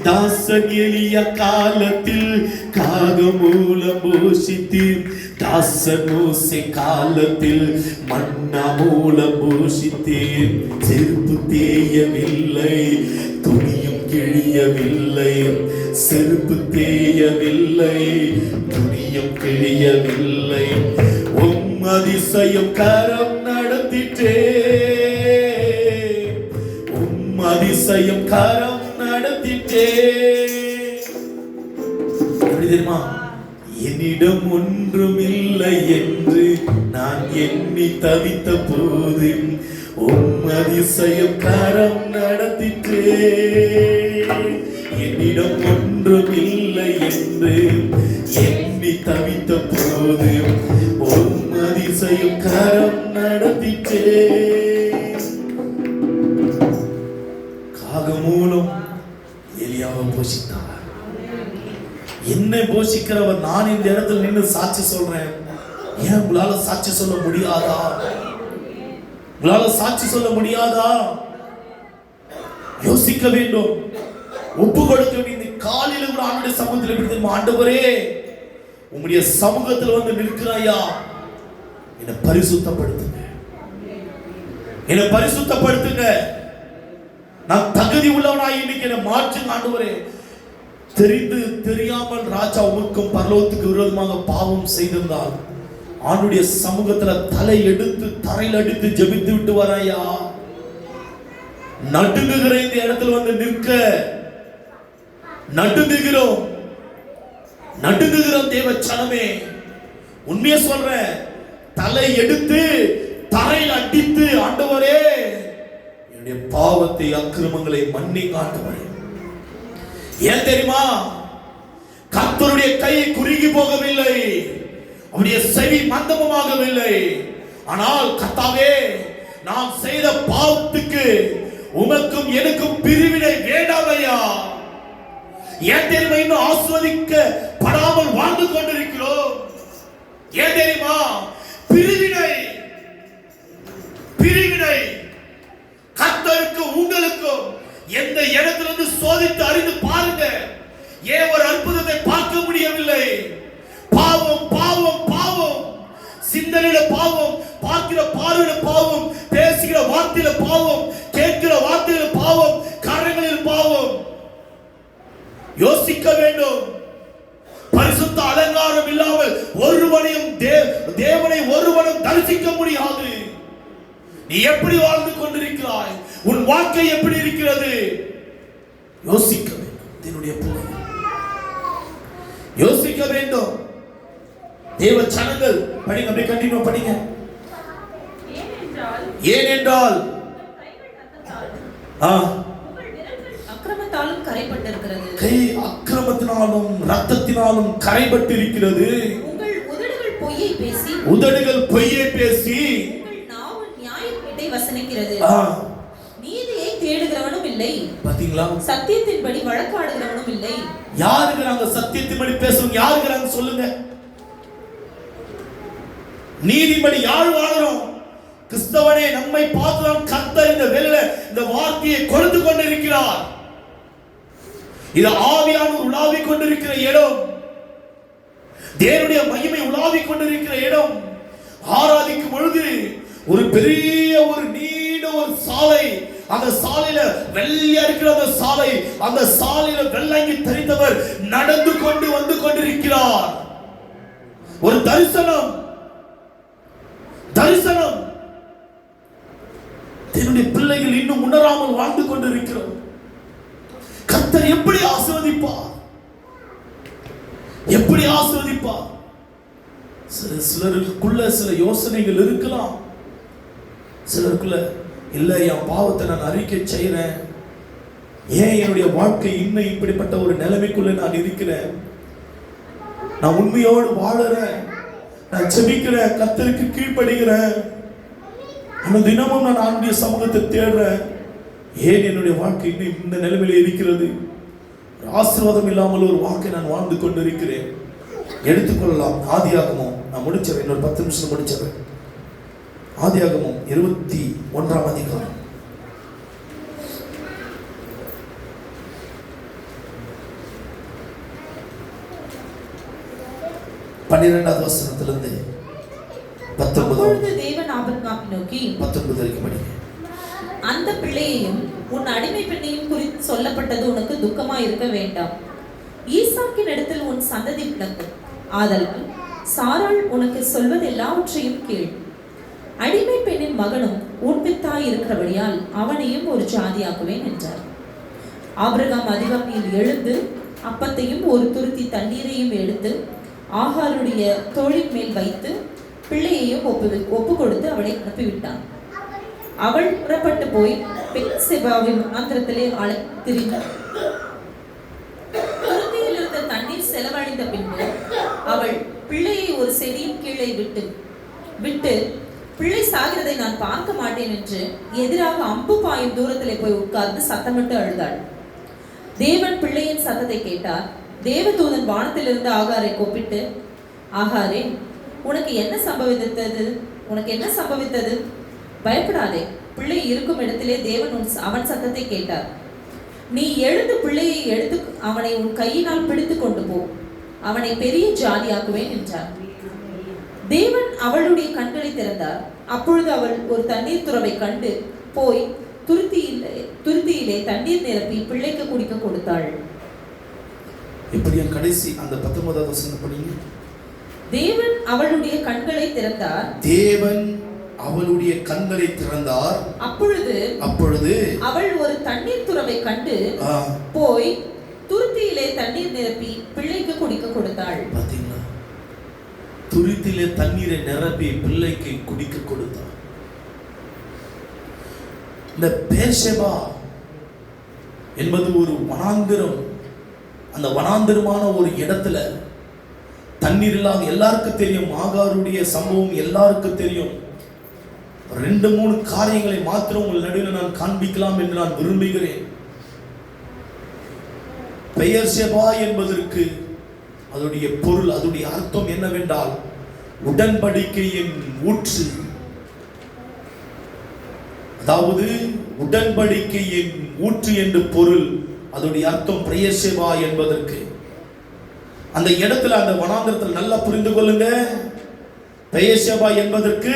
தாசன் எளிய காலத்தில் காகமூலம் பூஷித்தீர். தாசன் மோசே காலத்தில் மன்னா மூலம் பூஷித்தீர். செருப்பு தேயவில்லை, துணியும் கிழியவில்லை. செருப்பு தேயவில்லை, துணியும் கிழியவில்லை. அதிசயம் கரம் நடத்திட்டே, அதிசயம் கரம் நடத்திட்டே. எப்படி தெரியுமா? என்னிடம் ஒன்றும் இல்லை என்று நான் எண்ணி தவித்த போது அதிசயம் கரம் நடத்திட்டே. என்னிடம் ஒன்றும் இல்லை என்று எண்ணி தவித்த போது அதிசயம் கரம் நடத்திட்டே. காகமூலம் எலியாவை போஷித்தார். என்னை போஷிக்கிறவர் நான் இந்த இடத்துல நின்று சாட்சி சொல்றேன். ஏன் உங்களால சாட்சி சொல்ல முடியாதா? உங்களால சாட்சி சொல்ல முடியாதா? யோசிக்க வேண்டும், ஒப்பு கொடுக்க வேண்டும். காலையில கூட ஆண்டுடைய சமூகத்தில் எப்படி தெரியுமா? ஆண்டவரே, உங்களுடைய சமூகத்தில் வந்து நிற்கிறாயா, என்னை பரிசுத்தப்படுத்துங்க, என்னை பரிசுத்தப்படுத்துங்க. நான் தகுதி உள்ளவனாய் இன்னைக்கு என்னை மாற்றுங்க ஆண்டவரே. தெரிந்து தெரியாமல் ராஜா உமக்கும் பரலோகத்துக்கு விரோதமாக பாவம் செய்திருந்தால் ஆண்டுடைய சமூகத்துல தலை எடுத்து தரையில் அடித்து ஜெபித்து விட்டு வராயா. நடுங்குகிற இந்த இடத்துல வந்து நிற்க நடுங்குகிறோம், நடுங்குகிறோம். தேவ சனமே, உண்மையை சொல்றேன், தலை எடுத்து தரையில் அடித்து ஆண்டவரே என்னுடைய பாவத்தை அக்கிரமங்களை மன்னிங்க ஆண்டவரே. ஏன் தெரியுமா? கர்த்தருடைய கை குறுகி போகவில்லை, அவருடைய செவி மந்தமாகவில்லை. ஆனால் கர்த்தாவே, நாம் செய்த பாவத்துக்கு உமக்கும் எனக்கும் பிரிவினை வேண்டாமையா. ஏன் தெரியுமா இன்னும் ஆஸ்வதிக்கப்படாமல் வாழ்ந்து கொண்டிருக்கிறோம்? ஏன் தெரியுமா? பிரிவினை, பிரிவினை. கர்த்தருக்கு உங்களுக்கும் எந்த இடத்திலிருந்து சோதித்து அறிந்து பாருங்க. ஏன் ஒரு அற்புதத்தை பார்க்க முடியவில்லை? பாவம், பாவம், பாவம். சிந்தனையில பாவம், பார்க்கிற பார்வையில பாவம், பேசுகிற வார்த்தையில பாவம், கேட்கிற வார்த்தையில பாவம், கரங்களில் பாவம். யோசிக்க வேண்டும். பரிசுத்த அலங்காரம் இல்லாமல் ஒருவனையும் தேவனை ஒருவனும் தரிசிக்க முடியாது. நீ எப்படி வாழ்ந்து கொண்டிருக்கிறாய்? உன் வாழ்க்கை எப்படி இருக்கிறது? யோசிக்க வேண்டும். என்னுடைய பிள்ளை யோசிக்க வேண்டும். தேவ ஜனங்கள் படிங்க, அப்படியே கண்டினியூ படிங்க. ஏனென்றால் அக்கிரமத்தாலும் கரைப்பட்டிருக்கிறது, கை அக்கிரமத்தினாலும் இரத்தத்தினாலும் கரைப்பட்டிருக்கிறது. உங்கள் உதடுகள் பொய்யை பேசி, உதடுகள் பொய்யை பேசி, உங்கள் நாவு நியாயத்தை வசனிக்கிறது. நீதியை தேடுகிறவனும் இல்லை. பாத்தீங்களா? சத்தியத்தின்படி வழக்காடுகிறவனும் இல்லை. யாருக்குறாங்க சத்தியத்தின்படி பேசுறவங்க? யாருக்குறாங்க சொல்லுங்க? நீதிபடி யார் வாழறோம்? கிறிஸ்தவனே, நம்மை பார்த்துதான் கர்த்தர் இந்த வேளையில இந்த வார்த்தையை கொடுத்து கொண்டிருக்கிறார். இது ஆவியானவர் உலாவிக் கொண்டிருக்கிற இடம், தேவனுடைய மகிமை உலாவிக் கொண்டிருக்கிற இடம். ஆராதிக்கும் பொழுது ஒரு பெரிய ஒரு நீண்ட ஒரு சாலை, அந்த சாலையில வெள்ளையா இருக்கிற அந்த சாலை, அந்த சாலையில வெள்ளாங்கி தெரிந்தவர் நடந்து கொண்டு வந்து கொண்டிருக்கிறார். ஒரு தரிசனம், தரிசனம். என்னுடைய பிள்ளைகள் இன்னும் உணராமல் வாழ்ந்து கொண்டிருக்கிறோம். கர்த்தர் எப்படி ஆசீர்வதிப்பார்? எப்படி ஆசீர்வதிப்பார்? சிலருக்குள்ள சில யோசனைகள் இருக்கலாம். சிலருக்குள்ள இல்ல, என் பாவத்தை நான் அறிக்கை செய்யறேன், ஏன் என்னுடைய வாழ்க்கை இன்னும் இப்படிப்பட்ட ஒரு நிலைமைக்குள்ள நான் இருக்கிறேன், நான் உண்மையோடு வாழறேன், நான் ஜெபிக்கிறேன், கர்த்தருக்கு கீழ்ப்படுகிறேன், அந்த தினமும் நான் ஆண்டுடைய சமூகத்தை தேடுறேன், ஏன் என்னுடைய வாழ்க்கை இன்னும் இந்த நிலைமையில இருக்கிறது? ஆசீர்வாதம் இல்லாமல் ஒரு வாழ்க்கை நான் வாழ்ந்து கொண்டிருக்கிறேன். எடுத்துக்கொள்ளலாம். ஆதியாகமம், நான் முடிச்சேன், இன்னொரு 10 நிமிஷம் முடிச்சேன். ஆதியாகமம் 21ஆம் அதிகாரம் 12வது வசனத்திலிருந்து 19 அப்பொழுது தேவன் ஆபிரகாமை நோக்கி 19 வரைக்கும் படிங்க. அந்த பிள்ளையையும் உன் அடிமை பெண்ணையும் குறித்து சொல்லப்பட்டது உனக்கு துக்கமா இருக்க வேண்டாம். ஈசாக்கின் இடத்தில் உன் சந்ததி விளங்கும். ஆதலால் சாராள் உனக்கு சொல்வது எல்லாவற்றையும் கேள். அடிமை பெண்ணின் மகனும் உன் பித்தாய் இருக்கிறபடியால் அவனையும் ஒரு ஜாதியாக்குவேன் என்றார். ஆபிரகாம் அதிகாலையில் எழுந்து அப்பத்தையும் ஒரு துருத்தி தண்ணீரையும் எடுத்து ஆகாருடைய தோளின் மேல் வைத்து பிள்ளையையும் ஒப்பு கொடுத்து அவளை அனுப்பிவிட்டான். அவள் புறப்பட்டு போய் பெத்செபாவின் வனாந்திரத்திலே திரிந்தாள். துருத்தியில் இருந்த தண்ணீர் செலவழிந்த பின்பு அவள் பிள்ளையை ஒரு செடியின் கீழே விட்டு பிள்ளை சாகிறதை நான் பார்க்க மாட்டேன் என்று எதிராக அம்பு பாயும் தூரத்திலே போய் உட்கார்ந்து சத்தமிட்டு அழுதாள். தேவன் பிள்ளையின் சத்தத்தை கேட்டார். தேவதூதன் வானத்திலிருந்து ஆகாரை கூப்பிட்டு, ஆகாரே, உனக்கு என்ன சம்பவித்தது? பயப்படாதே. பிள்ளை இருக்கும் இடத்திலே தேவன் அவன் சத்தத்தை கேட்டார். நீ எழுந்து பிள்ளையை எடுத்து அவனை உன் கையினால் பிடித்து கொண்டு போ. அவனை பெரிய ஜாதியாக்குவேன் என்றார். தேவன் அவளுடைய கண்களை திறந்தார். அப்பொழுது அவள் ஒரு தண்ணீர் துறவை கண்டு போய் துருத்தியிலே தண்ணீர் நிரப்பி பிள்ளைக்கு குடிக்க கொடுத்தாள். இப்படி கடைசி அந்த 19வது வசனம் படிங்க. தேவன் அவளுடைய கண்களை திறந்தார். தேவன் அவளுடைய கண்களை திறந்தார். அப்பொழுது அவள் ஒரு தண்ணீர் துறவை கண்டு போய் துருத்தியிலே தண்ணீர் நிரப்பி பிள்ளைக்கு குடிக்க கொடுத்தாள். பாத்தீங்களா? துருத்தியிலே தண்ணீரை நிரப்பி பிள்ளைக்கு குடிக்க கொடுத்தாள். இந்த பேர்ஷெபா என்பது ஒரு வனாந்திரம். அந்த வனாந்திரமான ஒரு இடத்துல தண்ணீர் இல்லாம, எல்லாருக்கும் தெரியும் ஆகாருடைய சம்பவம், எல்லாருக்கும் தெரியும். 2-3 காரியங்களை மாத்திரம் உங்கள் நடுவில் நான் காண்பிக்கலாம் என்று நான் விரும்புகிறேன். பெயர்ஷெபா என்பதற்கு அதோடைய பொருள், அதோடைய அர்த்தம் என்னவென்றால் உடன்படிக்கையின் ஊற்று. அதாவது உடன்படிக்கையின் ஊற்று என்று பொருள். அதோடைய அர்த்தம் பெயர்ஷெபா என்பதற்கு. அந்த இடத்துல, அந்த வனாந்திரத்தில் நல்லா புரிந்து கொள்ளுங்க. பெயர்ஷெபா என்பதற்கு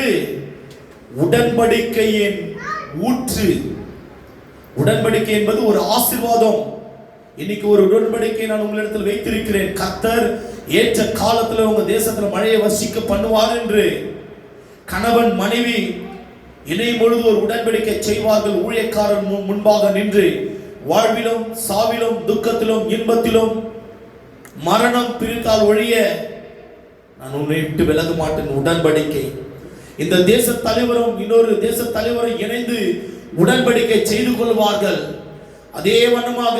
உடன்படிக்கையின் ஊற்று. உடன்படிக்கை என்பது ஒரு ஆசீர்வாதம். இன்னைக்கு ஒரு உடன்படிக்கை நான் உங்களிடத்தில் வைத்திருக்கிறேன். கர்த்தர் ஏற்ற காலத்துல உங்க தேசத்துல மழையை வர்ஷிக்க பண்ணுவார் என்று. கணவன் மனைவி இணையும் பொழுது ஒரு உடன்படிக்கை செய்வார்கள். ஊழியக்காரன் முன்பாக நின்று வாழ்விலும் சாவிலும் துக்கத்திலும் இன்பத்திலும் மரணம் பிரித்தால் ஒழிய நான் உன்னை விட்டு விலக மாட்டேன். உடன்படிக்கை. இந்த தேச தலைவரும் இன்னொரு தேச தலைவரும் இணைந்து உடன்படிக்கை செய்து கொள்வார்கள். அதே வண்ணமாக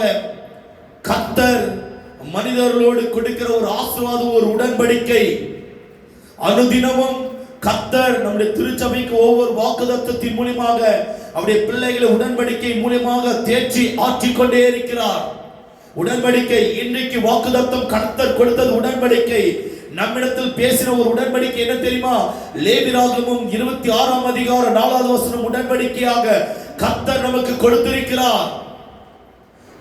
கர்த்தர் மனிதர்களோடு கொடுக்கிற ஒரு ஆசீர்வாதம், ஒரு உடன்படிக்கை. அனுதினமும் கர்த்தர் நம்முடைய திருச்சபைக்கு ஒவ்வொரு வாக்குத்தத்தத்தின் மூலமாக அவருடைய பிள்ளைகளை உடன்படிக்கை மூலமாக தேற்றி ஆற்றிக்கொண்டே இருக்கிறார். உடன்படிக்கை இன்றைக்கு வாக்குத்தத்தம் கர்த்தர் கொடுத்தது உடன்படிக்கை. நம்மிடத்தில் பேசின ஒரு உடன்படிக்கை என்ன தெரியுமா? லேவியராகமம் 26ஆம் அதிகாரம் 4வது வசனம் உடன்படிக்கையாக கர்த்தர் நமக்கு கொடுத்திருக்கிறார்.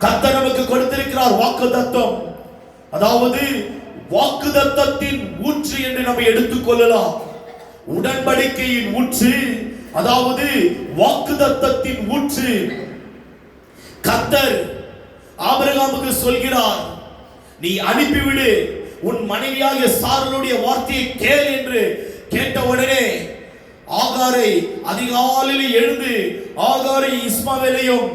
கர்த்தர் நமக்கு கொடுத்திருக்கிறார் வாக்குத்தத்தம். அதாவது வாக்குத்தத்தத்தின் ஊற்று என்று நம்ம எடுத்துக்கொள்ளலாம். உடன்படிக்கையின் ஊற்று, அதாவது வாக்குத்தத்தத்தின் ஊற்று. கர்த்தர் ஆபிரகாமுக்கு சொல்கிறார், நீ அனுப்பிவிடு, உன் மனைவியாகிய சாராளுடைய வார்த்தையை கேள் என்று கேட்ட உடனே ஆகாரை அதிகாலையில் எழுந்து ஆகாரை இஸ்மவேலையும்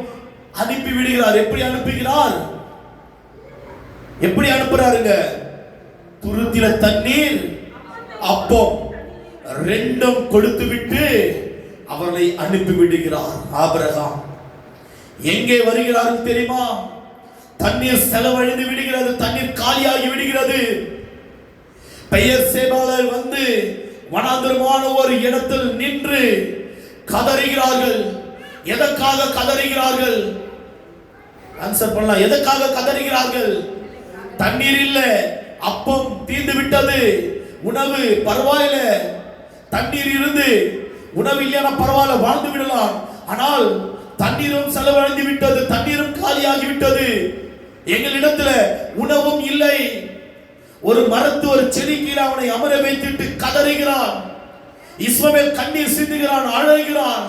அனுப்பி விடுகிறார். எப்படி அனுப்புகிறார்? எப்படி அனுப்புறாருங்க? துருத்தில தண்ணீர், அப்பம் 2ம் கொடுத்து விட்டு அவர்களை அனுப்பி விடுகிறார். ஆபிரகாம் எங்கே வருகிறார்கள் தெரியுமா? தண்ணீர் செலவழிந்து விடுகிறது, தண்ணீர் காலியாகி விடுகிறது. பெயர்செபாவில் வந்து வனாந்திரமான ஒரு இடத்தில் நின்று கதறுகிறார்கள். எதற்காக கதறுகிறார்கள்? ஆன்சர் பண்ணலாம். எதற்காக கதறுகிறார்கள்? தண்ணீர் இல்ல, அப்பம் தீர்ந்து விட்டது, உணவு பரவாயில்ல, தண்ணீர் இருந்து உணவு இல்லையா பரவாயில்ல, வாழ்ந்து விடலாம். ஆனால் தண்ணீரும் செலவழிந்து விட்டது, தண்ணீரும் காலியாகி விட்டது. எங்களிடத்துல உணவும் இல்லை, ஒரு மரத்து ஒரு செடி கீழே அவனை அமர வைத்துட்டு கதறுகிறான். இஸ்மவேல் கண்ணீர் சிந்துகிறான், அழுகிறான்.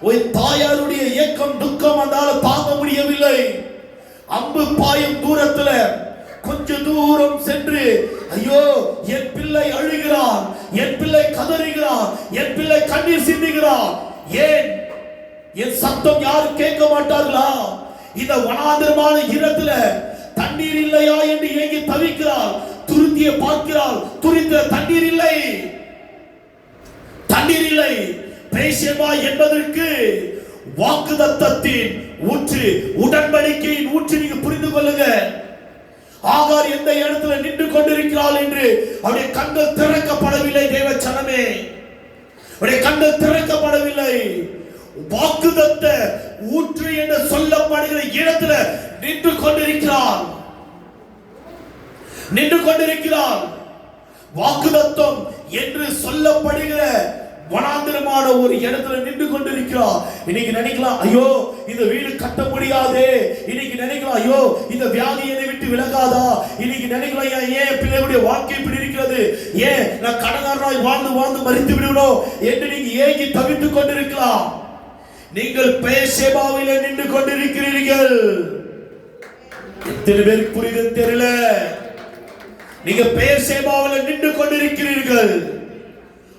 ஒரு தாயாருடைய ஏக்கம் துக்கம் அந்தால தாங்க முடியவில்லை. அம்பு பாயும் தூரத்துல கொஞ்ச தூரம் சென்று, ஐயோ என் பிள்ளை அழுகிறான், என் பிள்ளை கதறுகிறான், என் பிள்ளை கண்ணீர் சிந்துகிறான், ஏன் என் சத்தம் யாரும் கேட்க மாட்டார்களா? இந்த வனாந்திரமான இடத்துல தண்ணீர் இல்லையா என்று ஏங்கி தவிக்கிறாள். துருத்திய பார்க்கிறாள், துரித்த தண்ணீர் இல்லை, தண்ணீர் இல்லை. பேசேபா என்பதற்கு வாக்குதத்தத்தின் ஊற்று, உடன்படிக்கையின் ஊற்று. நீங்க புரிந்து கொள்ளுங்க. ஆகார் எந்த இடத்துல நின்று கொண்டிருக்கிறாள் என்று அவருடைய கண்கள் திறக்கப்படவில்லை. தேவ ஜனமே, அவருடைய கண்கள் திறக்கப்படவில்லை. வாக்குதத்த ஊற்று என்று சொல்லப்படுகிற இடத்துல நின்று கொண்டிருக்கிறார், நின்று கொண்டிருக்கிறார். வாக்குதத்தம் என்று சொல்லப்படுகிற வனாந்திரமான ஒரு இடத்துல நின்று கொண்டிருக்கிறார். இன்னைக்கு நினைக்கலாம், ஐயோ இந்த வீடு கட்ட முடியாதே. இன்னைக்கு நினைக்கலாம், ஐயோ இந்த வியாதி என்னை விட்டு விலகாதா. இன்னைக்கு நினைக்கலாம், ஏன் பிள்ளைகளுடைய வாழ்க்கை இப்படி இருக்கிறது, ஏன் நான் கடனாராய் வாழ்ந்து வாழ்ந்து மறித்து விடுவோம் என்று நீங்க ஏங்கி தவித்துக் கொண்டிருக்கலாம். நீங்கள் பேசேபாவிலே நின்று கொண்டிருக்கிறீர்கள். எத்தனை பேருக்கு புரியுது தெரியல. நீங்க பேசேபாவிலே நின்று கொண்டிருக்கிறீர்கள்.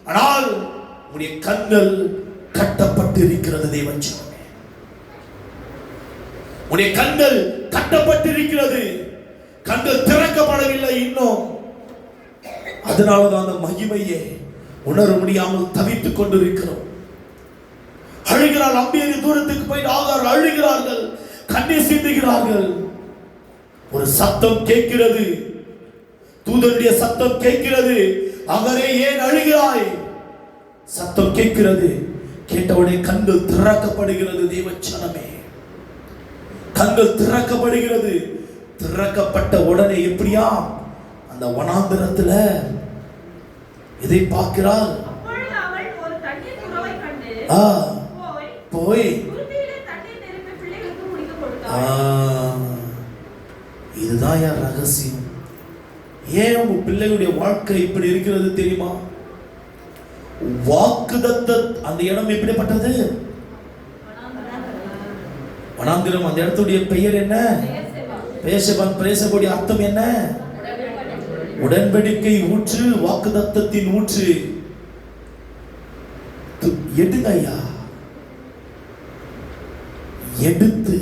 ஆனால் உடைய கண்கள் கட்டப்பட்டு இருக்கிறது. தேவச்சனமே, உடைய கண்கள் கட்டப்பட்டு இருக்கிறது. கண்கள் திறக்கப்படவில்லை இன்னும். அதனாலதான் அந்த மகிமையை உணர முடியாமல் தவித்துக் கொண்டிருக்கிறோம். அழுகிறாள். அம்பியரி தூரத்துக்கு போய் ஆகார் அழுகிறார்கள், கண்ணீர் சிந்துகிறார்கள். ஒரு சத்தம் கேட்கிறது, தூதனுடைய சத்தம் கேட்கிறது. ஆகாரே ஏன் அழுகிறாய்? சத்தம் கேட்கிறது. கேட்டவுடனே கண்கள் திறக்கப்படுகிறது. தேவச்சனமே, கண்கள் திறக்கப்படுகிறது. திறக்கப்பட்ட உடனே எப்படியா அந்த வனாந்திரத்துல இதை பார்க்கிறாள். போய் இதுதான் யார் ரகசியம். ஏன் உங்க பிள்ளைகளுடைய வாழ்க்கை இப்படி இருக்கிறது தெரியுமா? வாக்குதத்த அந்த இடம் எப்படிப்பட்டது? வனாந்திரம். அந்த இடத்துடைய பெயர் என்ன? பேசக்கூடிய அர்த்தம் என்ன? உடன்படிக்கை ஊற்று, வாக்குதத்தத்தின் ஊற்று. எடுங்க ஐயா, எடுத்து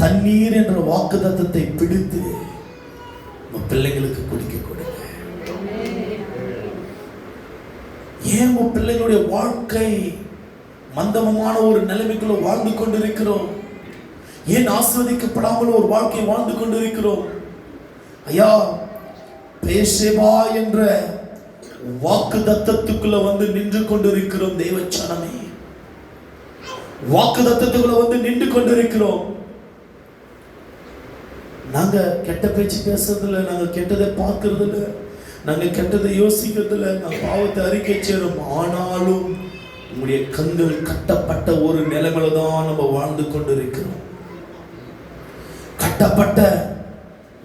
தண்ணீர் என்ற வாக்குதத்தத்தை பிடித்து பிள்ளைகளுக்கு குடிக்க கொடுங்க. ஏன் உங்க பிள்ளைகளுடைய வாழ்க்கை மந்தமான ஒரு நிலைமைக்குள்ள வாழ்ந்து கொண்டிருக்கிறோம்? ஏன் ஆஸ்வதிக்கப்படாமல் ஒரு வாழ்க்கை வாழ்ந்து கொண்டிருக்கிறோம்? ஐயா, பேசேபா என்ற வாக்குதத்தத்துக்குள்ள வந்து நின்று கொண்டிருக்கிறோம். தேவச்சனமே, வாக்குதத்தத்துக்குள்ள வந்து நின்று கொண்டிருக்கிறோம். நாங்க கெட்ட பேச்சு பேசுறதில்ல, நாங்க கெட்டதை பார்க்கறது இல்ல, நாங்க கெட்டதை யோசிக்கிறது இல்ல, நாங்க பாவத்தை அறிக்கை செய்யறோம். ஆனாலும் உங்களுடைய கண்கள் கட்டப்பட்ட ஒரு நிலைமையில தான் நம்ம வாழ்ந்து கொண்டிருக்கிறோம். கட்டப்பட்ட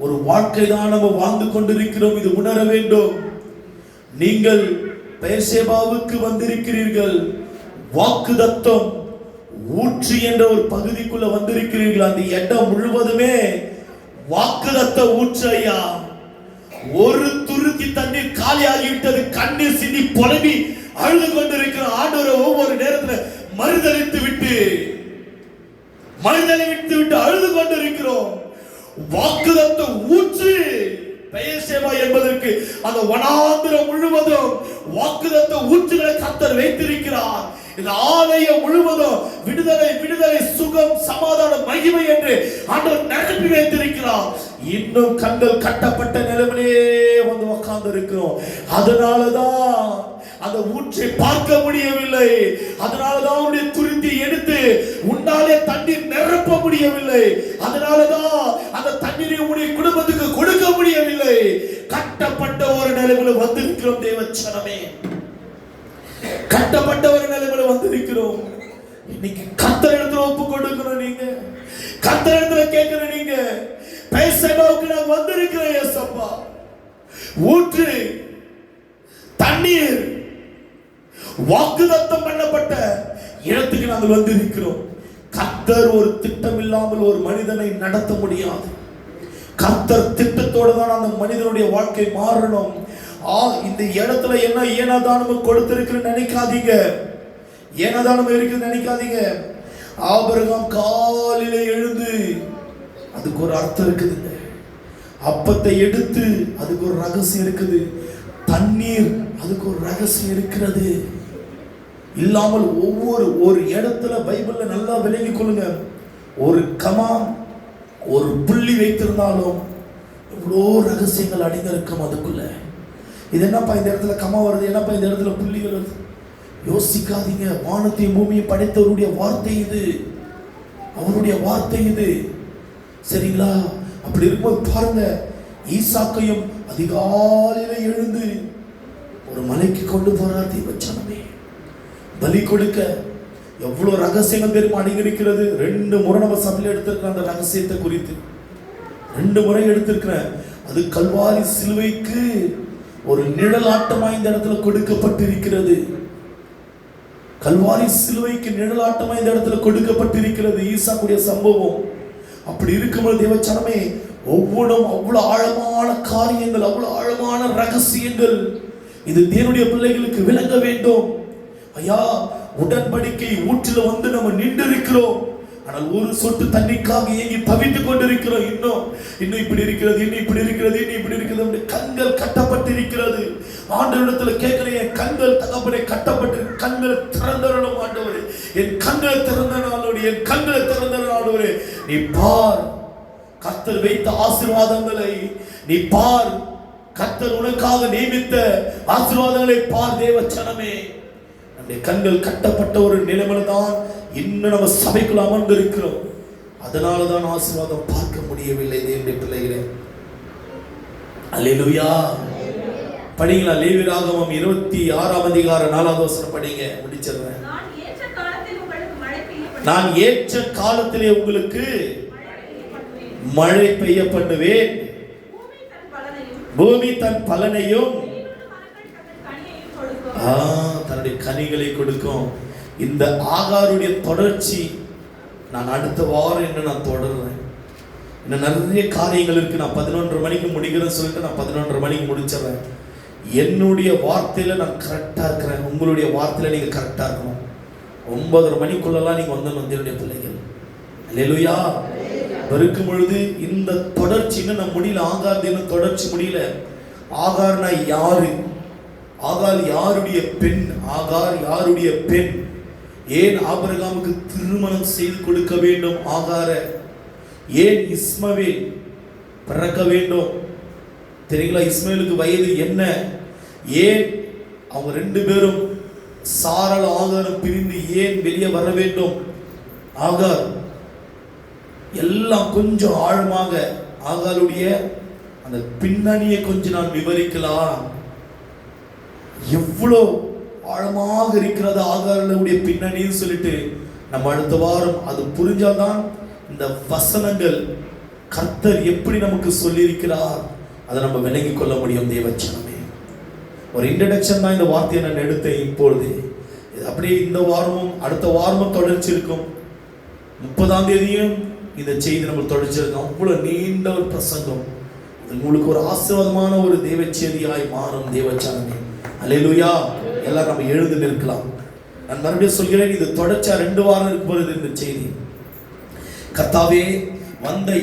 ஒரு வாழ்க்கை தான் நம்ம வாழ்ந்து கொண்டிருக்கிறோம். இது உணர வேண்டும். நீங்கள் பேசேபாவுக்கு வந்திருக்கிறீர்கள். வாக்குதத்தம் ஊற்று என்ற ஒரு பகுதிக்குள்ள வந்திருக்கிறீர்கள். அந்த இடம் முழுவதுமே வாக்குதத்த ஊற்று ஐயா. ஒரு துருத்தி தண்ணீர் காலியாகிவிட்டது. கண்ணீர் சிந்தி புலம்பி அழுது கொண்டிருக்கிற ஆண்டவரை ஒவ்வொரு நேரத்துல மறுதளித்து விட்டு அழுது கொண்டிருக்கிறோம். வாக்குதத்த ஊற்று பெயர்சேபா என்பதற்கு அந்த வனாந்திரம் முழுவதும் வாக்குதத்த ஊற்றுகளை கர்த்தர் வைத்திருக்கிறார். இந்த ஆலயம் முழுவதும் விடுதலை, விடுதலை, சுகம், சமாதானம், மகிமை என்று ஆண்டவர் நிரப்பி வைத்திருக்கிறார். இன்னும் கண்கள் கட்டப்பட்ட நிலைமையிலே வந்து உட்கார்ந்து இருக்கிறோம். அதனாலதான் அந்த ஊற்றை பார்க்க முடியவில்லை. அதனாலதான் அவருடைய துருத்தி எடுத்து உன்னாலே தண்ணீர் நிரப்ப முடியவில்லை. அதனாலதான் அந்த தண்ணீரை உடைய குடும்பத்துக்கு கொடுக்க முடியவில்லை. கட்டப்பட்ட ஒரு நிலைமையில வந்திருக்கிறோம். தேவச்சனமே, கட்டப்பட்ட ஒரு நிலைமையில வந்திருக்கிறோம். இன்னைக்கு கர்த்தர் இடத்துல ஒப்பு கொடுக்கணும். நீங்க கர்த்தர் இடத்துல கேட்கணும். நீங்க பேசேபாவுக்கு நான் வந்திருக்கிறேன் ஏசப்பா. ஊற்று, தண்ணீர். வாக்குத்தத்தம் பண்ணப்பட்ட இடத்துக்கு நாங்கள் வந்து இருக்கிறோம். கர்த்தர் ஒரு திட்டம் இல்லாமல் ஒரு மனிதனை நடத்த முடியாது. கர்த்தர் திட்டத்தோடு தான் அந்த மனிதனுடைய வாழ்க்கை மாறணும். இந்த இடத்துல என்ன ஏனதானம் கொடுத்திருக்குன்னு நினைக்காதீங்க, ஏனதானம் இருக்குன்னு நினைக்காதீங்க. ஆபிரகாம் காலையில எழுந்து, அதுக்கு ஒரு அர்த்தம் இருக்குதுங்க. அப்பத்தை எடுத்து, அதுக்கு ஒரு ரகசியம் இருக்குது. தண்ணீர், அதுக்கு ஒரு ரகசியம் இருக்கிறது. இல்லாமல் ஒரு இடத்துல பைபிள்ல நல்லா விளங்கி கொள்ளுங்க. ஒரு கமா, ஒரு புள்ளி வைத்திருந்தாலும் எவ்வளோ ரகசியங்கள் அடங்கியிருக்கும் அதுக்குள்ள. இது என்னப்பா இந்த இடத்துல கமா வருது, என்னப்பா இந்த இடத்துல புள்ளி வருது? யோசிக்காதீங்க. வானத்தையும் பூமியை படைத்தவருடைய வார்த்தை இது, அவருடைய வார்த்தை இது. சரிங்களா? அப்படி இருக்கும்போது பாருங்க, ஈசாக்கையும் அதிகாலையில எழுந்து ஒரு மலைக்கு கொண்டு போறார் தேவச்சனமே. பலி கொடுக்க எவ்வளவு ரகசியங்கள் தெரியுமா அடங்கியிருக்கிறது. 2 முறை நம்ம சபையில் எடுத்திருக்கிற அந்த ரகசியத்தை குறித்து 2 முறை எடுத்திருக்கிறேன். அது கல்வாரி சிலுவைக்கு ஒரு நிழலாட்டமா இந்த இடத்துல கொடுக்கப்பட்டிருக்கிறது. கல்வாரி சிலுவைக்கு நிழலாட்டமா இந்த இடத்துல கொடுக்கப்பட்டிருக்கிறது ஈசாக்குடைய சம்பவம். அப்படி இருக்கும்போது தேவச்சனமே, ஒவ்வொன்றும் அவ்வளவு ஆழமான காரியங்கள், அவ்வளவு ஆழமான ரகசியங்கள். இது தேவனுடைய பிள்ளைகளுக்கு விளங்க வேண்டும். ஐயா, உடன்படிக்கை ஊற்றில வந்து நம்ம நின்று இருக்கிறோம். ஆனால் ஒரு சொட்டு தண்ணிக்காக ஏங்கி தவித்துக் கொண்டிருக்கிறோம். இன்னும் இப்படி இருக்கிறது, இன்னும் இப்படி இருக்கிறது, இன்னும் இப்படி இருக்கிறது. கண்கள் கட்டப்பட்டிருக்கிறது. ஆண்டவரிடத்துல கேட்கிறேன், என் கண்கள் தகப்பனை கட்டப்பட்டு, கண்களை திறந்தரணும் ஆண்டவரே, என் கண்களை திறந்தனாலோடு, என் கண்களை திறந்தனாலோடு நீ பார். கர்த்தர் வைத்த ஆசீர்வாதங்களை நீ பார். கர்த்தர் உனக்காக நியமித்த ஆசீர்வாதங்களை பார் தேவச்சனமே. நம்முடைய கண்கள் கட்டப்பட்ட ஒரு நிலைமையில தான் இன்னும் நம்ம சபைக்குள்ள அமர்ந்து இருக்கிறோம். அதனாலதான் ஆசீர்வாதம் பார்க்க முடியவில்லை தேவனுடைய பிள்ளைகளே. அல்லேலூயா. படிங்களா? லேவியராகமம் 26ஆம் அதிகாரம் 4வது வசனம் படிங்க, முடிச்சிடுறேன். நான் ஏற்ற காலத்திலே உங்களுக்கு மழை பெய்ய பண்ணுவேன், பூமி தன் பலனையும் தன்னுடைய கனிகளை கொடுக்கும். இந்த ஆகாருடைய தொடர்ச்சி நான் அடுத்த வாரம் என்ன நான் தொடர்றேன். இன்னும் நிறைய காரியங்கள் இருக்கு. நான் 11:30 மணிக்கு முடிக்கிறேன்னு சொல்லிட்டு நான் 11:30 மணிக்கு முடிச்சிடறேன். என்னுடைய வார்த்தையில நான் கரெக்டா இருக்கிறேன். உங்களுடைய வார்த்தையில நீங்க கரெக்டா இருக்கணும். 9:30 மணிக்குள்ளலாம் நீங்க வந்தணும் தேவனுடைய பிள்ளைகள். அல்லேலூயா. இருக்கும் பொழுது இந்த தொடர்ச்சின்னு நம்ம முடியல. ஆகார் தினம் தொடர்ச்சி முடியல. ஆகார்னா யாரு? ஆகார் யாருடைய பெண்? ஆகார் யாருடைய பெண்? ஏன் ஆபிரகாமுக்கு திருமணம் செய்து கொடுக்க வேண்டும் ஆகார? ஏன் இஸ்மவேல் பிறக்க வேண்டும் தெரியுங்களா? இஸ்மவேலுக்கு வயது என்ன? ஏன் அவங்க 2 பேரும் சாரால் ஆகாரம் பிரிந்து ஏன் வெளியே வர வேண்டும்? ஆகார் எல்லாம் கொஞ்சம் ஆழமாக ஆகாருடைய அந்த பின்னணியை கொஞ்சம் நான் விவரிக்கலாம். எவ்வளோ ஆழமாக இருக்கிறது ஆகாருடைய பின்னணின்னு சொல்லிட்டு நம்ம அடுத்த வாரம் அது புரிஞ்சாதான் இந்த வசனங்கள் கர்த்தர் எப்படி நமக்கு சொல்லியிருக்கிறார் அதை நம்ம விளங்கிக் கொள்ள முடியும் தேவச்சனமே. ஒரு இன்ட்ரடக்ஷன் தான் இந்த வார்த்தையை நான் எடுத்தேன். இப்பொழுது அப்படியே இந்த வாரமும் அடுத்த வாரமும் தொடர்ச்சி இருக்கும். 30ஆம் தேதியும் இந்த செய்தி நம்ம தொடர்ச்சி இருக்கும். அவ்வளவு நீண்ட ஒரு பிரசங்கம். உங்களுக்கு ஒரு ஆசீர்வாதமான ஒரு தேவ செய்தியாய் மாறும் தேவச்சனமே. அல்லேலூயா. எல்லாரும் நம்ம எழுந்து நிற்கலாம். நான் மறுபடியும் சொல்கிறேன், இது தொடர்ச்சியா 2 வாரம் இருக்க போறது இந்த செய்தி. கர்த்தாவே, வந்த